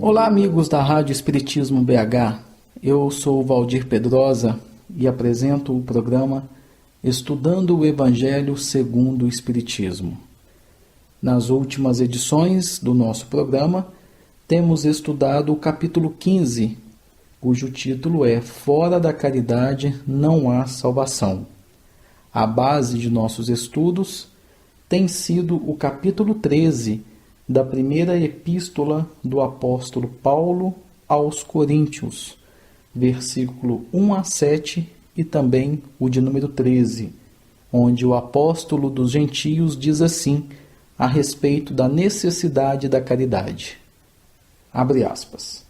Olá, amigos da Rádio Espiritismo BH. Eu sou o Valdir Pedrosa e apresento o programa Estudando o Evangelho segundo o Espiritismo. Nas últimas edições do nosso programa, temos estudado o capítulo 15, cujo título é Fora da Caridade não há salvação. A base de nossos estudos tem sido o capítulo 13 da primeira epístola do apóstolo Paulo aos Coríntios, versículo 1 a 7 e também o de número 13, onde o apóstolo dos gentios diz assim a respeito da necessidade da caridade. Abre aspas.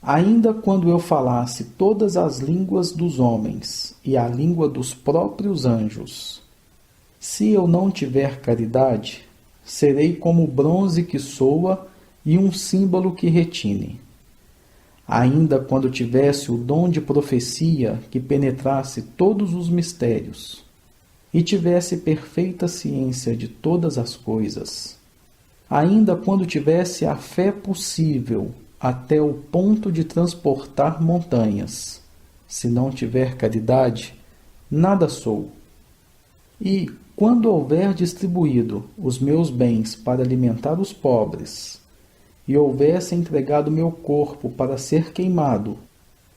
Ainda quando eu falasse todas as línguas dos homens e a língua dos próprios anjos, se eu não tiver caridade, serei como bronze que soa e um símbolo que retine. Ainda quando tivesse o dom de profecia que penetrasse todos os mistérios, e tivesse perfeita ciência de todas as coisas, ainda quando tivesse a fé possível até o ponto de transportar montanhas, se não tiver caridade, nada sou. E, quando houver distribuído os meus bens para alimentar os pobres, e houvesse entregado meu corpo para ser queimado,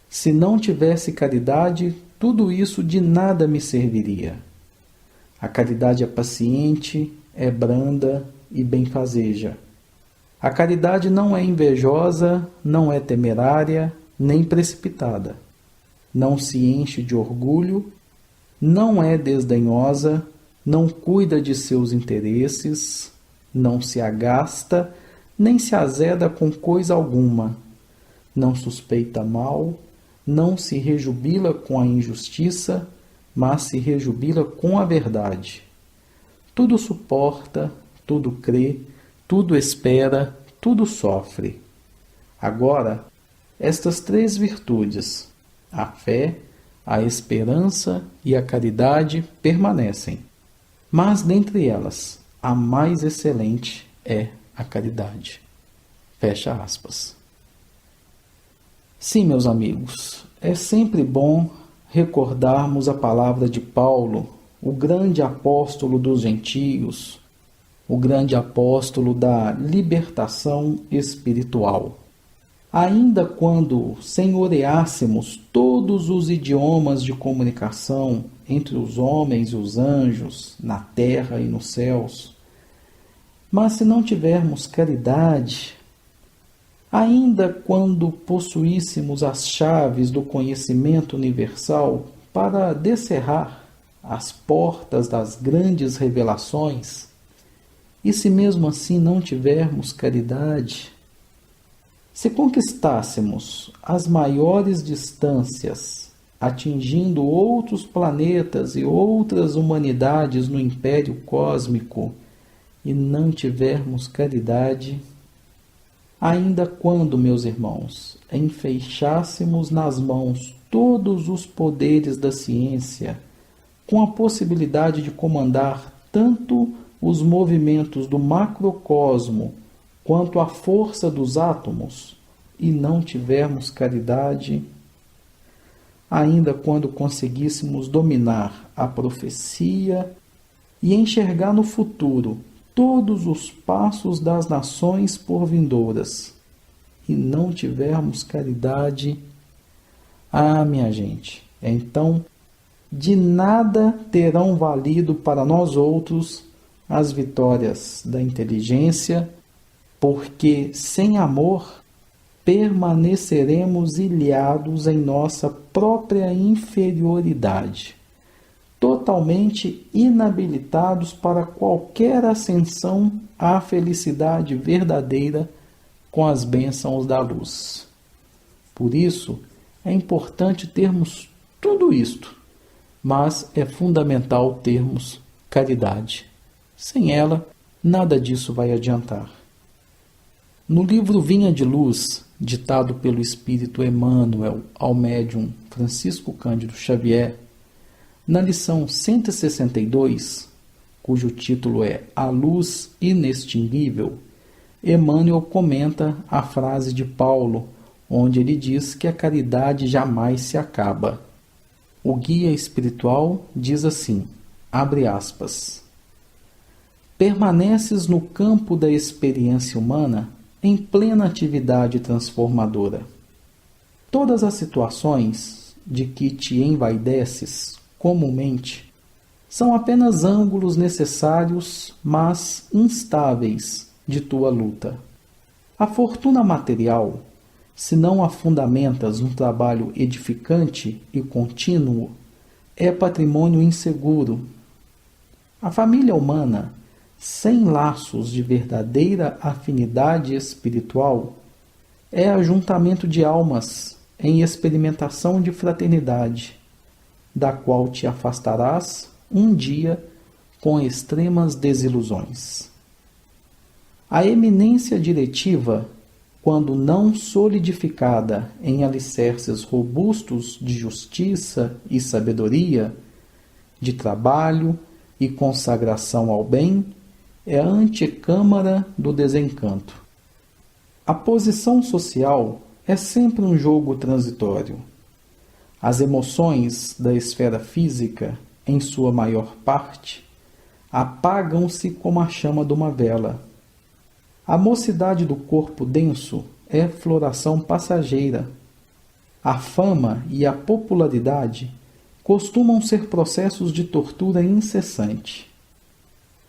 se não tivesse caridade, tudo isso de nada me serviria. A caridade é paciente, é branda e benfazeja. A caridade não é invejosa, não é temerária, nem precipitada. Não se enche de orgulho, não é desdenhosa, não cuida de seus interesses, não se agasta, nem se azeda com coisa alguma, não suspeita mal, não se rejubila com a injustiça, mas se rejubila com a verdade. Tudo suporta, tudo crê, tudo espera, tudo sofre. Agora, estas três virtudes, a fé, a esperança e a caridade, permanecem. Mas dentre elas, a mais excelente é a caridade. Fecha aspas. Sim, meus amigos, é sempre bom recordarmos a palavra de Paulo, o grande apóstolo dos gentios, o grande apóstolo da libertação espiritual. Ainda quando senhoreássemos todos os idiomas de comunicação entre os homens e os anjos, na terra e nos céus, mas se não tivermos caridade, ainda quando possuíssemos as chaves do conhecimento universal para descerrar as portas das grandes revelações, e se mesmo assim não tivermos caridade, se conquistássemos as maiores distâncias, atingindo outros planetas e outras humanidades no império cósmico, e não tivermos caridade, ainda quando, meus irmãos, enfeixássemos nas mãos todos os poderes da ciência, com a possibilidade de comandar tanto os movimentos do macrocosmo quanto a força dos átomos, e não tivermos caridade, ainda quando conseguíssemos dominar a profecia e enxergar no futuro todos os passos das nações por vindouras, e não tivermos caridade, minha gente, então de nada terão valido para nós outros as vitórias da inteligência, porque sem amor permaneceremos ilhados em nossa própria inferioridade, totalmente inabilitados para qualquer ascensão à felicidade verdadeira com as bênçãos da luz. Por isso, é importante termos tudo isto, mas é fundamental termos caridade. Sem ela, nada disso vai adiantar. No livro Vinha de Luz, ditado pelo Espírito Emmanuel ao médium Francisco Cândido Xavier, na lição 162, cujo título é A Luz Inextinguível, Emmanuel comenta a frase de Paulo, onde ele diz que a caridade jamais se acaba. O guia espiritual diz assim, abre aspas, permaneces no campo da experiência humana em plena atividade transformadora. Todas as situações de que te envaideces comumente são apenas ângulos necessários, mas instáveis, de tua luta. A fortuna material, se não a fundamentas num trabalho edificante e contínuo, é patrimônio inseguro. A família humana, sem laços de verdadeira afinidade espiritual, é ajuntamento de almas em experimentação de fraternidade, da qual te afastarás um dia com extremas desilusões. A eminência diretiva, quando não solidificada em alicerces robustos de justiça e sabedoria, de trabalho e consagração ao bem, é a antecâmara do desencanto. A posição social é sempre um jogo transitório. As emoções da esfera física, em sua maior parte, apagam-se como a chama de uma vela. A mocidade do corpo denso é floração passageira. A fama e a popularidade costumam ser processos de tortura incessante.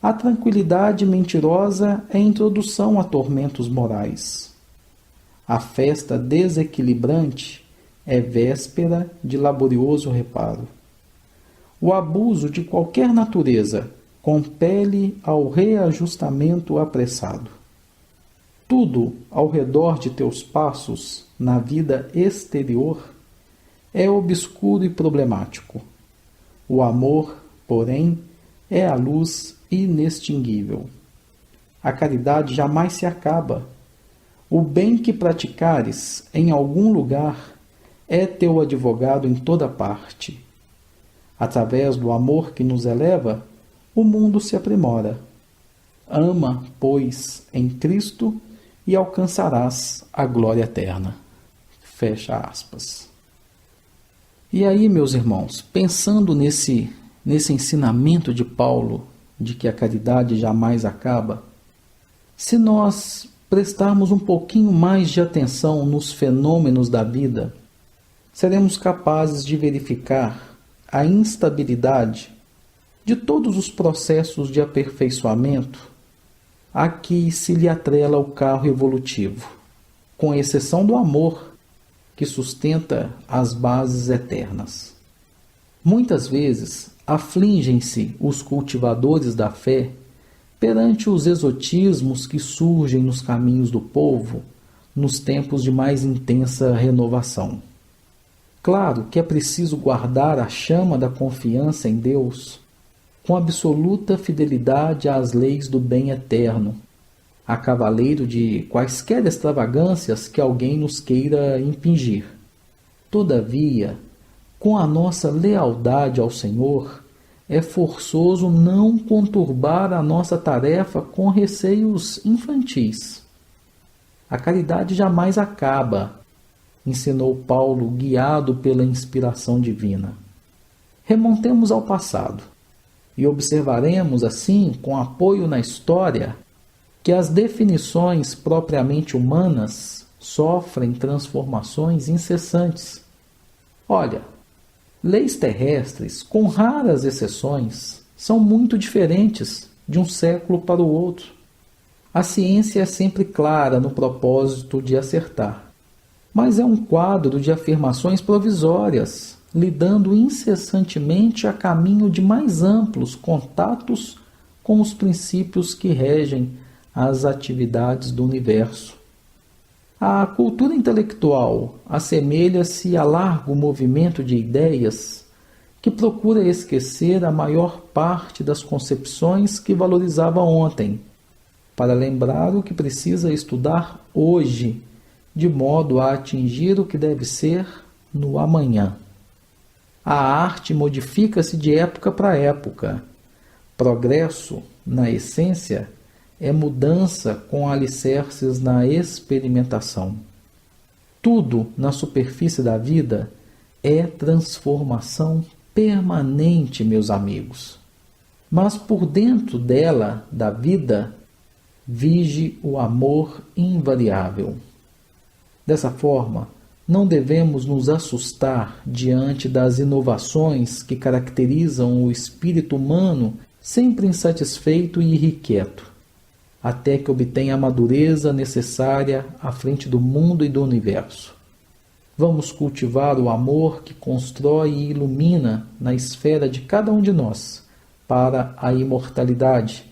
A tranquilidade mentirosa é introdução a tormentos morais. A festa desequilibrante é véspera de laborioso reparo. O abuso de qualquer natureza compele ao reajustamento apressado. Tudo ao redor de teus passos na vida exterior é obscuro e problemático. O amor, porém, é a luz inextinguível. A caridade jamais se acaba. O bem que praticares em algum lugar é teu advogado em toda parte. Através do amor que nos eleva, o mundo se aprimora. Ama, pois, em Cristo e alcançarás a glória eterna. Fecha aspas. E aí, meus irmãos, pensando nesse ensinamento de Paulo, de que a caridade jamais acaba, se nós prestarmos um pouquinho mais de atenção nos fenômenos da vida, seremos capazes de verificar a instabilidade de todos os processos de aperfeiçoamento a que se lhe atrela o carro evolutivo, com exceção do amor, que sustenta as bases eternas. Muitas vezes afligem-se os cultivadores da fé perante os exotismos que surgem nos caminhos do povo nos tempos de mais intensa renovação. Claro que é preciso guardar a chama da confiança em Deus com absoluta fidelidade às leis do bem eterno, a cavaleiro de quaisquer extravagâncias que alguém nos queira impingir. Todavia, com a nossa lealdade ao Senhor, é forçoso não conturbar a nossa tarefa com receios infantis. A caridade jamais acaba, ensinou Paulo, guiado pela inspiração divina. Remontemos ao passado e observaremos, assim, com apoio na história, que as definições propriamente humanas sofrem transformações incessantes. Olha, leis terrestres, com raras exceções, são muito diferentes de um século para o outro. A ciência é sempre clara no propósito de acertar, mas é um quadro de afirmações provisórias, lidando incessantemente a caminho de mais amplos contatos com os princípios que regem as atividades do universo. A cultura intelectual assemelha-se a largo movimento de ideias que procura esquecer a maior parte das concepções que valorizava ontem, para lembrar o que precisa estudar hoje, de modo a atingir o que deve ser no amanhã. A arte modifica-se de época para época. Progresso, na essência, é mudança com alicerces na experimentação. Tudo na superfície da vida é transformação permanente, meus amigos. Mas por dentro dela, da vida, vige o amor invariável. Dessa forma, não devemos nos assustar diante das inovações que caracterizam o espírito humano sempre insatisfeito e irrequieto, até que obtenha a madureza necessária à frente do mundo e do universo. Vamos cultivar o amor que constrói e ilumina na esfera de cada um de nós para a imortalidade,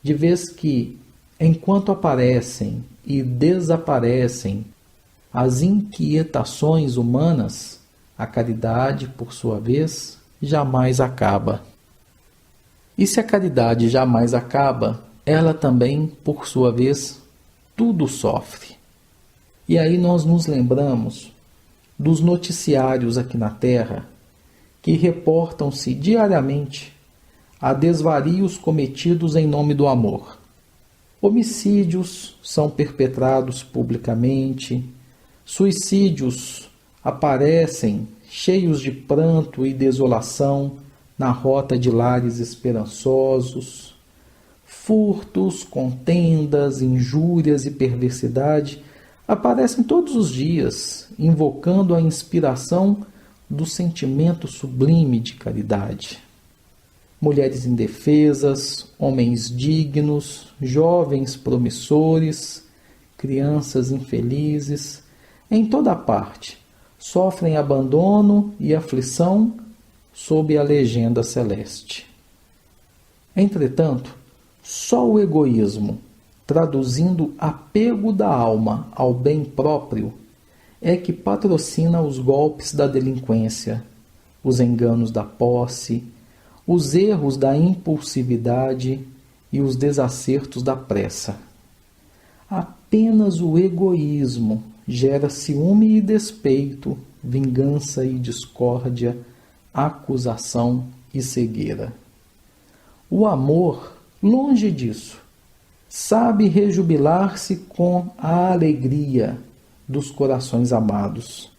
de vez que, enquanto aparecem e desaparecem as inquietações humanas, a caridade, por sua vez, jamais acaba. E se a caridade jamais acaba, ela também, por sua vez, tudo sofre. E aí nós nos lembramos dos noticiários aqui na Terra, que reportam-se diariamente a desvarios cometidos em nome do amor. Homicídios são perpetrados publicamente, suicídios aparecem cheios de pranto e desolação na rota de lares esperançosos, furtos, contendas, injúrias e perversidade aparecem todos os dias, invocando a inspiração do sentimento sublime de caridade. Mulheres indefesas, homens dignos, jovens promissores, crianças infelizes, em toda parte, sofrem abandono e aflição sob a legenda celeste. Entretanto, só o egoísmo, traduzindo apego da alma ao bem próprio, é que patrocina os golpes da delinquência, os enganos da posse, os erros da impulsividade e os desacertos da pressa. Apenas o egoísmo gera ciúme e despeito, vingança e discórdia, acusação e cegueira. O amor, longe disso, sabe rejubilar-se com a alegria dos corações amados,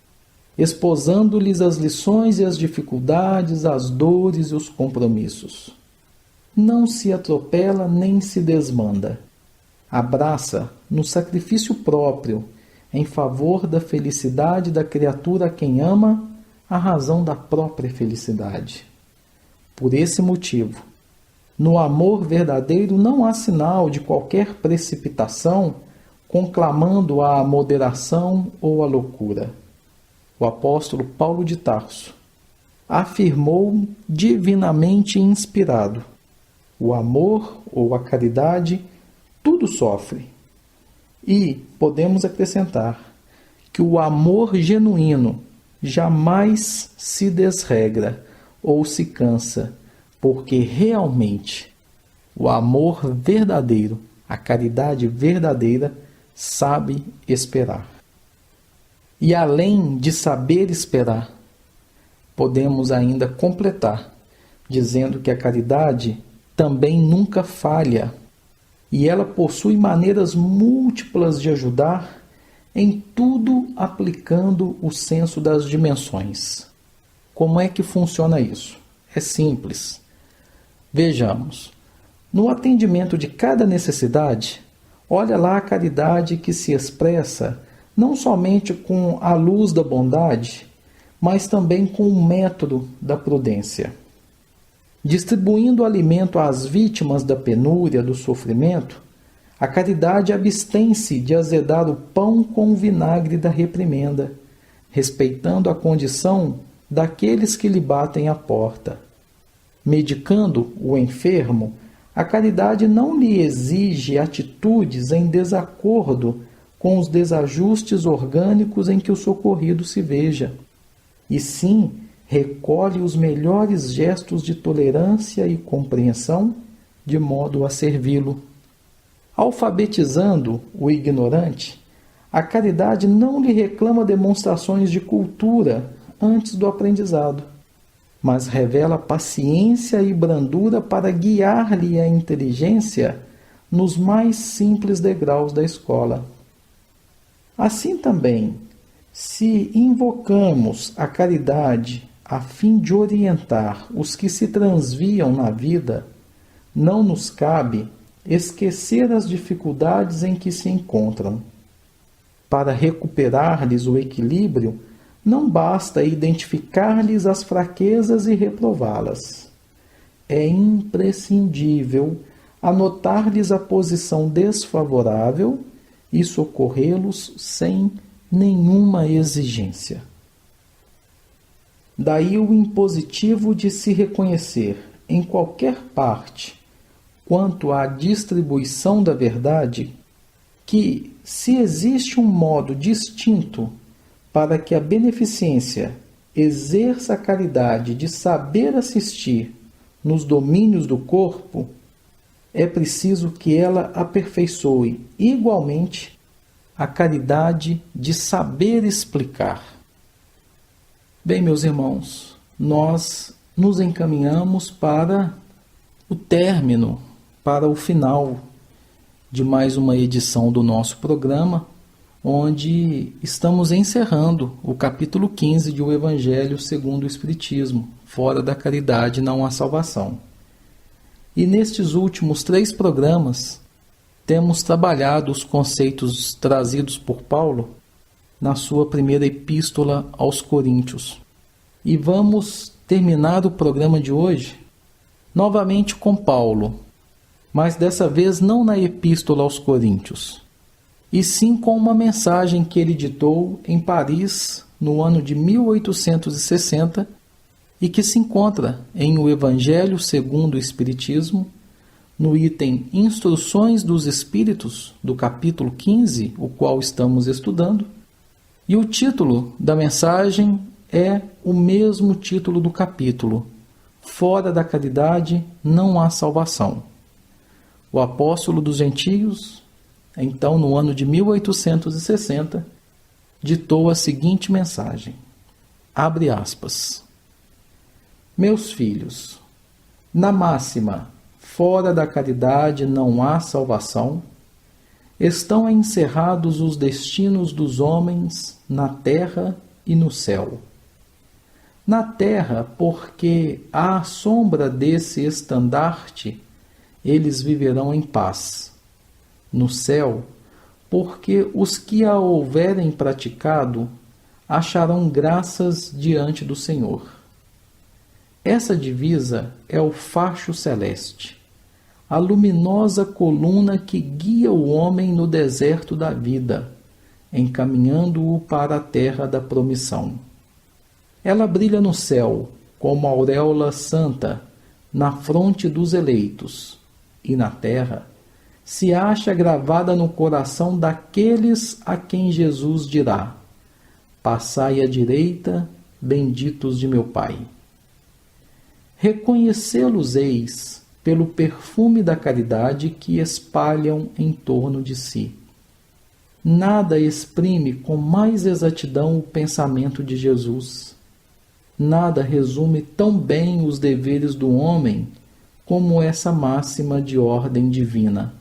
esposando-lhes as lições e as dificuldades, as dores e os compromissos. Não se atropela nem se desmanda. Abraça no sacrifício próprio, em favor da felicidade da criatura a quem ama, a razão da própria felicidade. Por esse motivo, no amor verdadeiro não há sinal de qualquer precipitação, conclamando a moderação ou a loucura. O apóstolo Paulo de Tarso afirmou divinamente inspirado: o amor ou a caridade tudo sofre. E podemos acrescentar que o amor genuíno jamais se desregra ou se cansa, porque realmente o amor verdadeiro, a caridade verdadeira, sabe esperar. E além de saber esperar, podemos ainda completar, dizendo que a caridade também nunca falha, e ela possui maneiras múltiplas de ajudar, em tudo aplicando o senso das dimensões. Como é que funciona isso? É simples. Vejamos. No atendimento de cada necessidade, olha lá a caridade que se expressa não somente com a luz da bondade, mas também com o método da prudência. Distribuindo alimento às vítimas da penúria, do sofrimento, a caridade abstém-se de azedar o pão com o vinagre da reprimenda, respeitando a condição daqueles que lhe batem à porta. Medicando o enfermo, a caridade não lhe exige atitudes em desacordo com os desajustes orgânicos em que o socorrido se veja, e sim recolhe os melhores gestos de tolerância e compreensão de modo a servi-lo. Alfabetizando o ignorante, a caridade não lhe reclama demonstrações de cultura antes do aprendizado, mas revela paciência e brandura para guiar-lhe a inteligência nos mais simples degraus da escola. Assim também, se invocamos a caridade a fim de orientar os que se transviam na vida, não nos cabe esquecer as dificuldades em que se encontram. Para recuperar-lhes o equilíbrio, não basta identificar-lhes as fraquezas e reprová-las. É imprescindível anotar-lhes a posição desfavorável e socorrê-los sem nenhuma exigência. Daí o impositivo de se reconhecer em qualquer parte, quanto à distribuição da verdade, que, se existe um modo distinto para que a beneficência exerça a caridade de saber assistir nos domínios do corpo, é preciso que ela aperfeiçoe igualmente a caridade de saber explicar. Bem, meus irmãos, nós nos encaminhamos para o término, para o final de mais uma edição do nosso programa, onde estamos encerrando o capítulo 15 de O Evangelho segundo o Espiritismo, fora da caridade não há salvação. E nestes últimos 3 programas, temos trabalhado os conceitos trazidos por Paulo na sua primeira epístola aos Coríntios. E vamos terminar o programa de hoje novamente com Paulo, mas dessa vez não na epístola aos Coríntios, e sim com uma mensagem que ele ditou em Paris no ano de 1860 e que se encontra em O Evangelho segundo o Espiritismo, no item Instruções dos Espíritos, do capítulo 15, o qual estamos estudando, e o título da mensagem é o mesmo título do capítulo: Fora da caridade não há salvação. O apóstolo dos gentios, então no ano de 1860, ditou a seguinte mensagem, abre aspas: Meus filhos, na máxima, fora da caridade não há salvação, estão encerrados os destinos dos homens na terra e no céu. Na terra, porque à sombra desse estandarte eles viverão em paz. No céu, porque os que a houverem praticado acharão graças diante do Senhor. Essa divisa é o facho celeste, a luminosa coluna que guia o homem no deserto da vida, encaminhando-o para a terra da promissão. Ela brilha no céu, como auréola santa, na fronte dos eleitos, e na terra se acha gravada no coração daqueles a quem Jesus dirá: Passai à direita, benditos de meu Pai. Reconhecê-los-eis pelo perfume da caridade que espalham em torno de si. Nada exprime com mais exatidão o pensamento de Jesus. Nada resume tão bem os deveres do homem como essa máxima de ordem divina.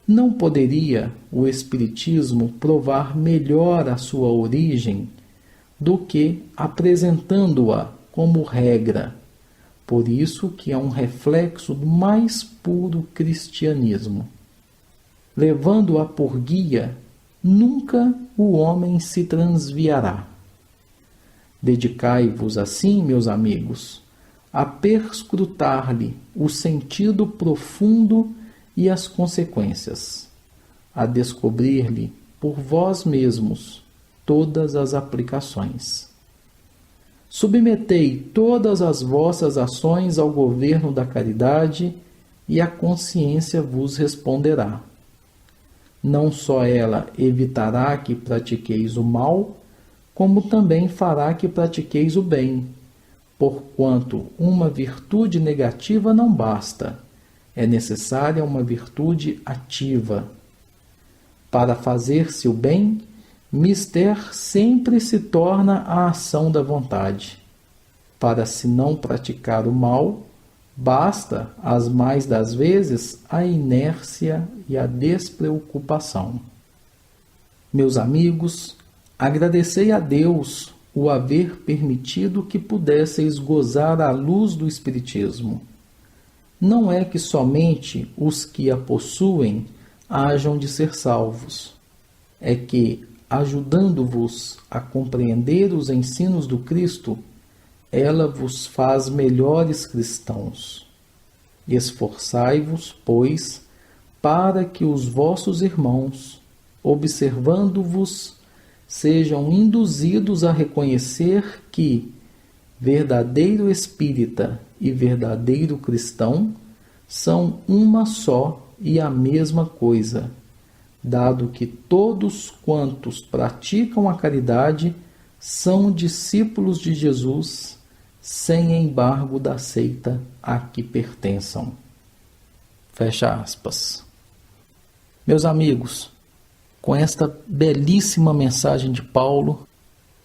Não poderia o Espiritismo provar melhor a sua origem do que apresentando-a como regra, por isso que é um reflexo do mais puro cristianismo. Levando-a por guia, nunca o homem se transviará. Dedicai-vos assim, meus amigos, a perscrutar-lhe o sentido profundo e as consequências, a descobrir-lhe por vós mesmos todas as aplicações. Submetei todas as vossas ações ao governo da caridade e a consciência vos responderá. Não só ela evitará que pratiqueis o mal, como também fará que pratiqueis o bem, porquanto uma virtude negativa não basta, é necessária uma virtude ativa. Para fazer-se o bem, mister sempre se torna a ação da vontade. Para se não praticar o mal, basta, as mais das vezes, a inércia e a despreocupação. Meus amigos, agradecei a Deus o haver permitido que pudesseis gozar a luz do Espiritismo. Não é que somente os que a possuem hajam de ser salvos. É que, ajudando-vos a compreender os ensinos do Cristo, ela vos faz melhores cristãos. Esforçai-vos, pois, para que os vossos irmãos, observando-vos, sejam induzidos a reconhecer que verdadeiro espírita e verdadeiro cristão são uma só e a mesma coisa, dado que todos quantos praticam a caridade são discípulos de Jesus, sem embargo da seita a que pertençam. Fecha aspas. Meus amigos, com esta belíssima mensagem de Paulo,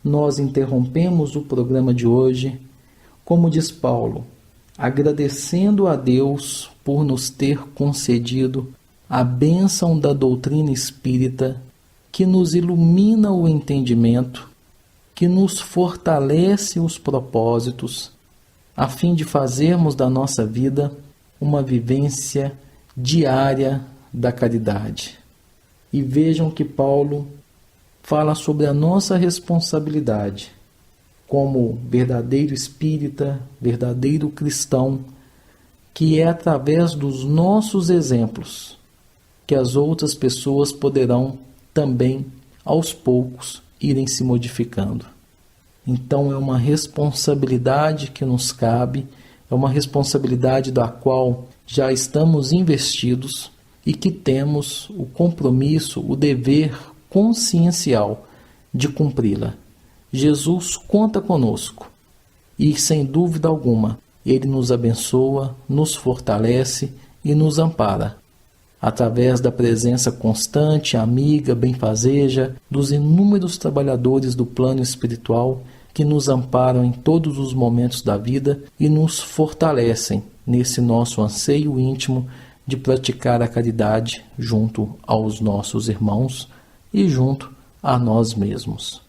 nós interrompemos o programa de hoje, como diz Paulo, agradecendo a Deus por nos ter concedido a bênção da doutrina espírita que nos ilumina o entendimento, que nos fortalece os propósitos, a fim de fazermos da nossa vida uma vivência diária da caridade. E vejam que Paulo fala sobre a nossa responsabilidade como verdadeiro espírita, verdadeiro cristão, que é através dos nossos exemplos que as outras pessoas poderão também, aos poucos, irem se modificando. Então é uma responsabilidade que nos cabe, é uma responsabilidade da qual já estamos investidos e que temos o compromisso, o dever consciencial de cumpri-la. Jesus conta conosco e, sem dúvida alguma, Ele nos abençoa, nos fortalece e nos ampara, através da presença constante, amiga, benfazeja, dos inúmeros trabalhadores do plano espiritual que nos amparam em todos os momentos da vida e nos fortalecem nesse nosso anseio íntimo de praticar a caridade junto aos nossos irmãos e junto a nós mesmos.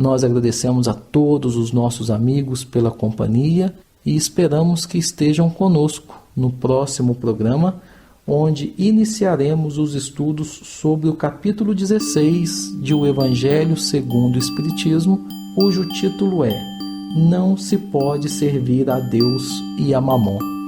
Nós agradecemos a todos os nossos amigos pela companhia e esperamos que estejam conosco no próximo programa, onde iniciaremos os estudos sobre o capítulo 16 de O Evangelho segundo o Espiritismo, cujo título é Não se pode servir a Deus e a Mamon.